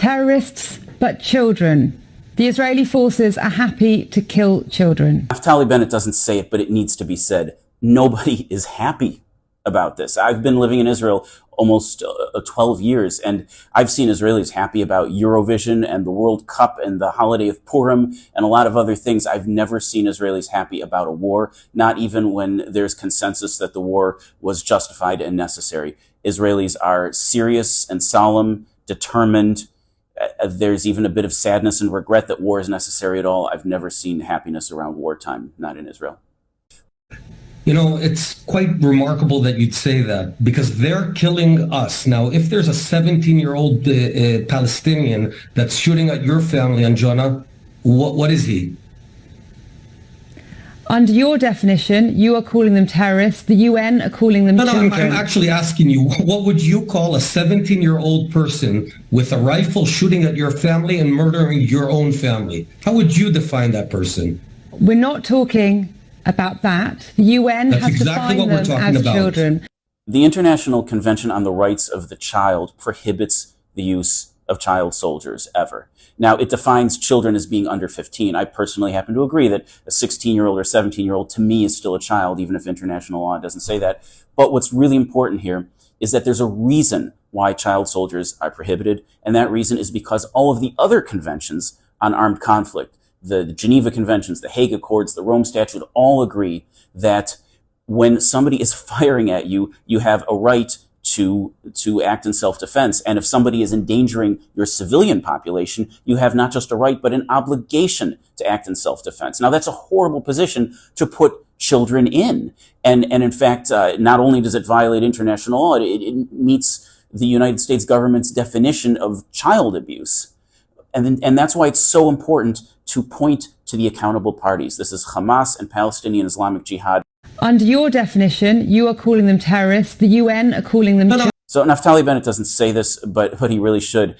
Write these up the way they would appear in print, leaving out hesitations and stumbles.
terrorists, but children. The Israeli forces are happy to kill children. Naftali Bennett doesn't say it, but it needs to be said. Nobody is happy about this. I've been living in Israel almost 12 years, and I've seen Israelis happy about Eurovision and the World Cup and the holiday of Purim and a lot of other things. I've never seen Israelis happy about a war, not even when there's consensus that the war was justified and necessary. Israelis are serious and solemn, determined. There's even a bit of sadness and regret that war is necessary at all. I've never seen happiness around wartime, not in Israel. You know, it's quite remarkable that you'd say that, because they're killing us. Now, if there's a 17-year-old Palestinian that's shooting at your family, Anjana, what is he? Under your definition, you are calling them terrorists. The UN are calling them children. No, I'm actually asking you, what would you call a 17-year-old person with a rifle shooting at your family and murdering your own family? How would you define that person? We're not talking about that. The UN has exactly defined them as children. The International Convention on the Rights of the Child prohibits the use of child soldiers ever. Now, it defines children as being under 15. I personally happen to agree that a 16-year-old or 17-year-old to me is still a child, even if international law doesn't say that. But what's really important here is that there's a reason why child soldiers are prohibited, and that reason is because all of the other conventions on armed conflict, the Geneva Conventions, the Hague Accords, the Rome Statute, all agree that when somebody is firing at you, you have a right to act in self-defense. And if somebody is endangering your civilian population, you have not just a right, but an obligation to act in self-defense. Now, that's a horrible position to put children in. And in fact, not only does it violate international law, it meets the United States government's definition of child abuse. And that's why it's so important to point to the accountable parties. This is Hamas and Palestinian Islamic Jihad. Under your definition, you are calling them terrorists. The UN are calling them children. So Naftali Bennett doesn't say this, but he really should.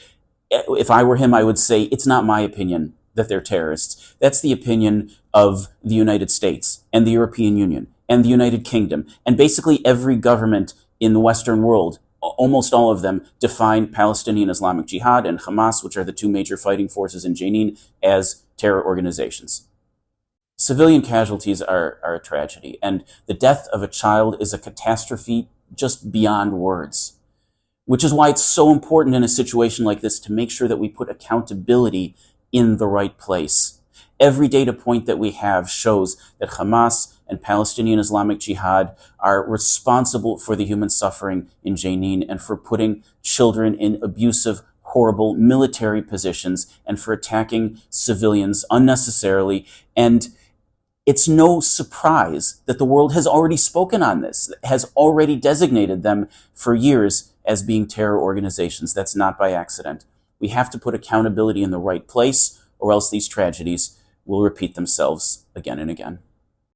If I were him, I would say it's not my opinion that they're terrorists. That's the opinion of the United States and the European Union and the United Kingdom. And basically every government in the Western world, almost all of them, define Palestinian Islamic Jihad and Hamas, which are the two major fighting forces in Jenin, as terror organizations. Civilian casualties are a tragedy, and the death of a child is a catastrophe just beyond words, which is why it's so important in a situation like this to make sure that we put accountability in the right place. Every data point that we have shows that Hamas and Palestinian Islamic Jihad are responsible for the human suffering in Jenin and for putting children in abusive, horrible military positions and for attacking civilians unnecessarily. And it's no surprise that the world has already spoken on this, has already designated them for years as being terror organizations. That's not by accident. We have to put accountability in the right place, or else these tragedies will repeat themselves again and again.